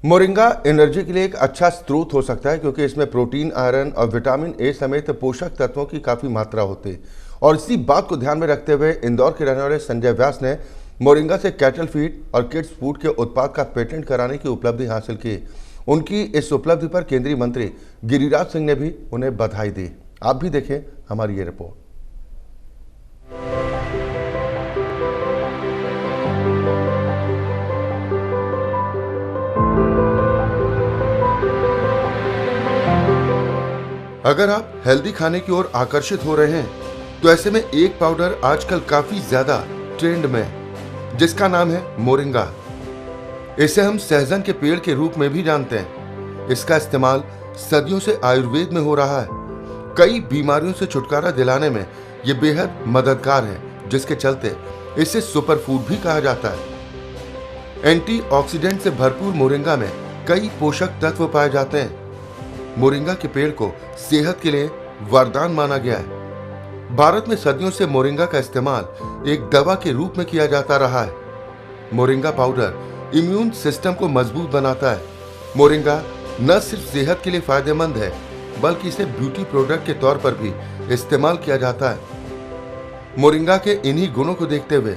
Moringa energy के लिए एक अच्छा स्रोत हो सकता है क्योंकि इसमें प्रोटीन, आयरन और विटामिन ए समेत पोषक तत्वों की काफ़ी मात्रा होती है। और इसी बात को ध्यान में रखते हुए इंदौर के रहने वाले संजय व्यास ने मोरिंगा से कैटल फीड और किड्स फूड के उत्पाद का पेटेंट कराने की उपलब्धि हासिल की। उनकी इस उपलब्धि पर केंद्रीय मंत्री गिरिराज सिंह ने भी उन्हें बधाई दी। आप भी देखें हमारी ये रिपोर्ट। अगर आप हेल्दी खाने की ओर आकर्षित हो रहे हैं तो ऐसे में एक पाउडर आजकल काफी ज्यादा ट्रेंड में है, जिसका नाम है मोरिंगा। इसे हम सहजन के पेड़ के रूप में भी जानते हैं। इसका इस्तेमाल सदियों से आयुर्वेद में हो रहा है। कई बीमारियों से छुटकारा दिलाने में यह बेहद मददगार है, जिसके चलते इसे सुपर फूड भी कहा जाता है। एंटीऑक्सीडेंट से भरपूर मोरिंगा में कई पोषक तत्व पाए जाते हैं। मोरिंगा के पेड़ को सेहत के लिए वरदान माना गया है। भारत में सदियों से मोरिंगा का इस्तेमाल एक दवा के रूप में किया जाता रहा है। मोरिंगा पाउडर इम्यून सिस्टम को मजबूत बनाता है। मोरिंगा न सिर्फ सेहत के लिए फायदेमंद है, बल्कि इसे ब्यूटी प्रोडक्ट के तौर पर भी इस्तेमाल किया जाता है। मोरिंगा के इन्हीं गुणों को देखते हुए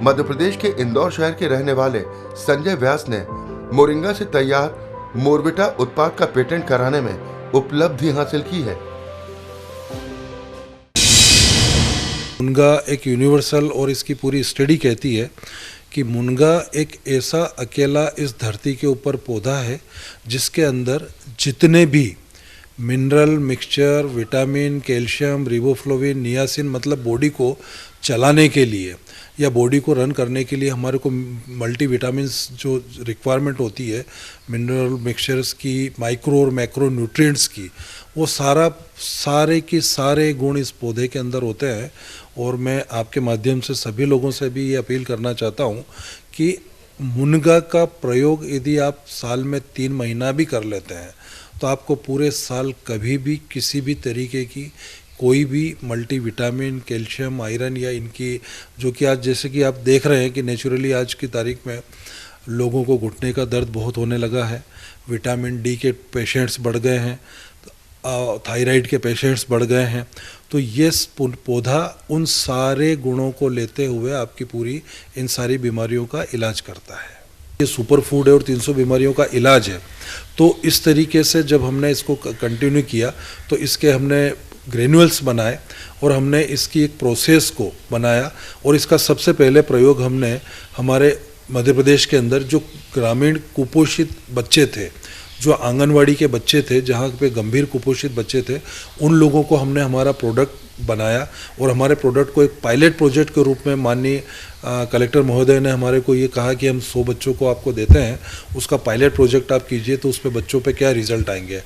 मध्य प्रदेश के इंदौर शहर के रहने वाले संजय व्यास ने मोरिंगा से तैयार मोरविटा उत्पाद का पेटेंट कराने में उपलब्धि हासिल की है। मुनगा एक यूनिवर्सल और इसकी पूरी स्टडी कहती है कि मुनगा एक ऐसा अकेला इस धरती के ऊपर पौधा है जिसके अंदर जितने भी mineral mixture, vitamin, calcium, रिबोफ्लोविन, niacin, मतलब बॉडी को चलाने के लिए या बॉडी को रन करने के लिए हमारे को मल्टी विटामिन्स जो रिक्वायरमेंट होती है, मिनरल मिक्सचर्स की, माइक्रो और मैक्रो न्यूट्रिएंट्स की, वो सारे के सारे गुण इस पौधे के अंदर होते हैं। और मैं आपके माध्यम से सभी लोगों से भी ये अपील करना चाहता हूँ कि मुनगा का प्रयोग यदि आप साल में 3 महीना भी कर लेते हैं तो आपको पूरे साल कभी भी किसी भी तरीके की कोई भी मल्टी विटामिन, कैल्शियम, आयरन या इनकी, जो कि आज जैसे कि आप देख रहे हैं कि नेचुरली आज की तारीख में लोगों को घुटने का दर्द बहुत होने लगा है, विटामिन डी के पेशेंट्स बढ़ गए हैं, थायराइड के पेशेंट्स बढ़ गए हैं, तो ये पौधा उन सारे गुणों को लेते हुए आपकी पूरी इन सारी बीमारियों का इलाज करता है। ये सुपर फूड है और 300 बीमारियों का इलाज है। तो इस तरीके से जब हमने इसको कंटिन्यू किया तो इसके हमने ग्रेन्यूल्स बनाए और हमने इसकी एक प्रोसेस को बनाया। और इसका सबसे पहले प्रयोग हमने हमारे मध्य प्रदेश के अंदर जो ग्रामीण कुपोषित बच्चे थे, जो आंगनवाड़ी के बच्चे थे, जहाँ पे गंभीर कुपोषित बच्चे थे, उन लोगों को हमने हमारा प्रोडक्ट बनाया और हमारे प्रोडक्ट को एक पायलट प्रोजेक्ट के रूप में माननीय कलेक्टर महोदय ने हमारे को ये कहा कि हम 100 बच्चों को आपको देते हैं, उसका पायलट प्रोजेक्ट आप कीजिए तो उस पर बच्चों पे क्या रिजल्ट आएंगे।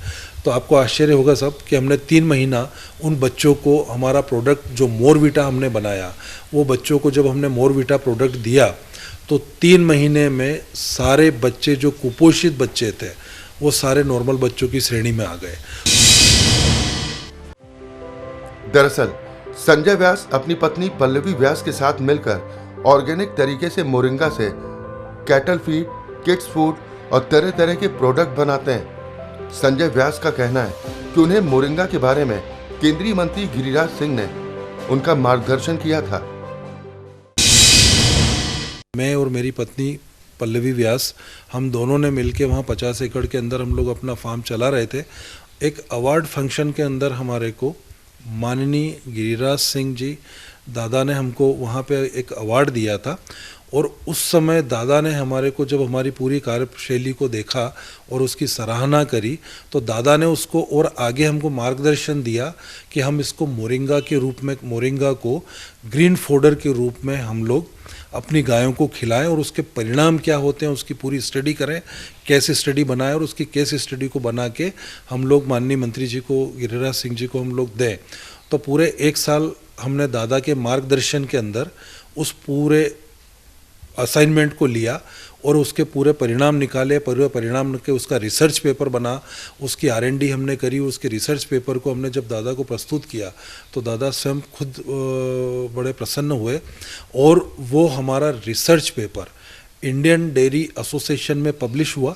तो आपको आश्चर्य होगा सब कि हमने 3 महीना उन बच्चों को हमारा प्रोडक्ट जो मोरविटा हमने बनाया, वो बच्चों को जब हमने मोरविटा प्रोडक्ट दिया तो 3 महीने में सारे बच्चे जो कुपोषित बच्चे थे वो सारे नॉर्मल बच्चों की श्रेणी में आ गए। दरअसल संजय व्यास अपनी पत्नी पल्लवी व्यास के साथ मिलकर ऑर्गेनिक तरीके से मोरिंगा से कैटल फीड, किड्स फूड और तरह तरह के प्रोडक्ट बनाते हैं। संजय व्यास का कहना है कि उन्हें मोरिंगा के बारे में केंद्रीय मंत्री गिरिराज सिंह ने उनका मार्गदर्शन किया था। मैं और मेरी पत्नी पल्लवी व्यास, हम दोनों ने मिलके वहाँ 50 एकड़ के अंदर हम लोग अपना फार्म चला रहे थे। एक अवार्ड फंक्शन के अंदर हमारे को माननीय गिरिराज सिंह जी दादा ने हमको वहाँ पे एक अवार्ड दिया था। और उस समय दादा ने हमारे को जब हमारी पूरी कार्यशैली को देखा और उसकी सराहना करी तो दादा ने उसको और आगे हमको मार्गदर्शन दिया कि हम इसको मोरिंगा के रूप में, मोरिंगा को ग्रीन फोडर के रूप में हम लोग अपनी गायों को खिलाएं और उसके परिणाम क्या होते हैं उसकी पूरी स्टडी करें, कैसे स्टडी बनाएं और उसकी केस स्टडी को बना के हम लोग माननीय मंत्री जी को, गिरिराज सिंह जी को हम लोग दें। तो पूरे 1 साल हमने दादा के मार्गदर्शन के अंदर उस पूरे असाइनमेंट को लिया और उसके पूरे परिणाम निकाले, पूरे परिणाम के उसका रिसर्च पेपर बना, उसकी R&D हमने करी। उसके रिसर्च पेपर को हमने जब दादा को प्रस्तुत किया तो दादा स्वयं खुद बड़े प्रसन्न हुए और वो हमारा research paper Indian dairy association में पब्लिश हुआ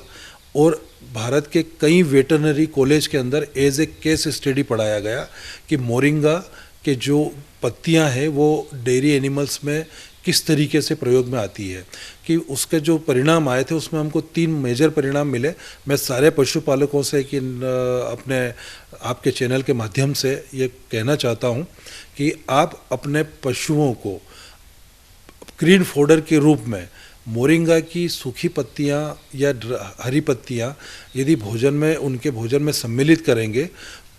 और भारत के कई वेटरनरी कॉलेज के अंदर एज ए केस स्टडी पढ़ाया गया कि मोरिंगा के जो पत्तियां हैं वो डेयरी एनिमल्स में किस तरीके से प्रयोग में आती है, कि उसके जो परिणाम आए थे उसमें हमको 3 मेजर परिणाम मिले। मैं सारे पशुपालकों से कि अपने आपके चैनल के माध्यम से ये कहना चाहता हूँ कि आप अपने पशुओं को ग्रीन फोडर के रूप में मोरिंगा की सूखी पत्तियाँ या हरी पत्तियाँ यदि भोजन में उनके भोजन में सम्मिलित करेंगे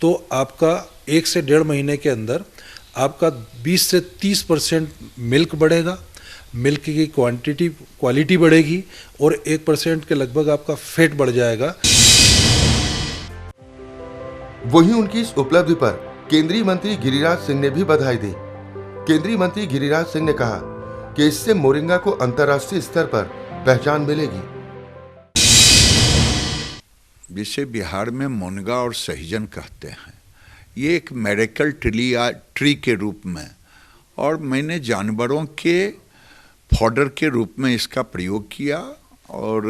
तो आपका 1 से 1.5 महीने के अंदर आपका 20 से 30% मिल्क बढ़ेगा, मिल्क की क्वालिटी बढ़ेगी और 1% के लगभग आपका फैट बढ़ जाएगा। वहीं उनकी इस उपलब्धि पर केंद्रीय मंत्री गिरिराज सिंह ने भी बधाई दी। केंद्रीय मंत्री गिरिराज सिंह ने कहा कि इससे मोरिंगा को अंतर्राष्ट्रीय स्तर पर पहचान मिलेगी। जिसे बिहार में मुनगा और सहजन कहते हैं, ये एक मेडिकल ट्री के रूप में और मैंने जानवरों के फॉडर के रूप में इसका प्रयोग किया। और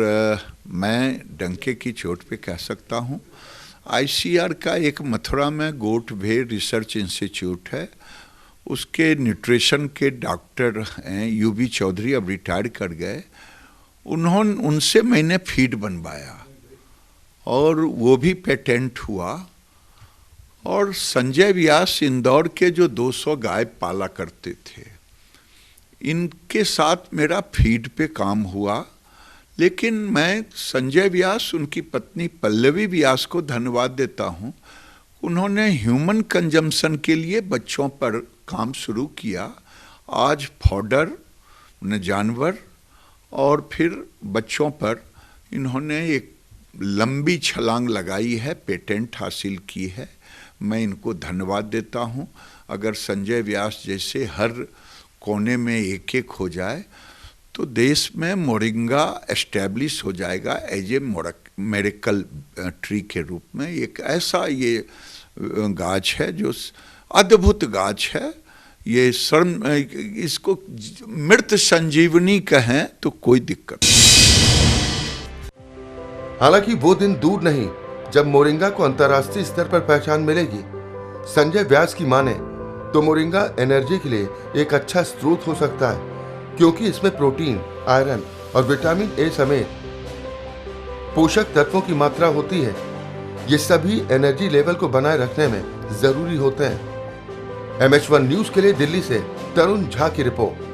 मैं डंके की चोट पे कह सकता हूँ, ICR का एक मथुरा में गोट भेड़ रिसर्च इंस्टीट्यूट है, उसके न्यूट्रिशन के डॉक्टर हैं UB चौधरी, अब रिटायर कर गए। उनसे मैंने फीड बनवाया और वो भी पेटेंट हुआ। और संजय व्यास इंदौर के जो 200 गाय पाला करते थे, इनके साथ मेरा फीड पे काम हुआ। लेकिन मैं संजय व्यास, उनकी पत्नी पल्लवी व्यास को धन्यवाद देता हूँ। उन्होंने ह्यूमन कंजम्पशन के लिए बच्चों पर काम शुरू किया। आज फॉडर, जानवर और फिर बच्चों पर इन्होंने एक लंबी छलांग लगाई है, पेटेंट हासिल की है। मैं इनको धन्यवाद देता हूँ। अगर संजय व्यास जैसे हर कोने में एक हो जाए तो देश में मोरिंगा एस्टैब्लिश हो जाएगा एज ए मेडिकल ट्री के रूप में। एक ऐसा ये गाछ है जो अद्भुत गाछ है। ये इसको मृत संजीवनी कहें तो कोई दिक्कत नहीं। हालांकि वो दिन दूर नहीं जब मोरिंगा को अंतर्राष्ट्रीय स्तर पर पहचान मिलेगी। संजय व्यास की माने तो मोरिंगा एनर्जी के लिए एक अच्छा स्रोत हो सकता है, क्योंकि इसमें प्रोटीन, आयरन और विटामिन ए समेत पोषक तत्वों की मात्रा होती है। ये सभी एनर्जी लेवल को बनाए रखने में जरूरी होते हैं। MH1 न्यूज के लिए दिल्ली से तरुण झा की रिपोर्ट।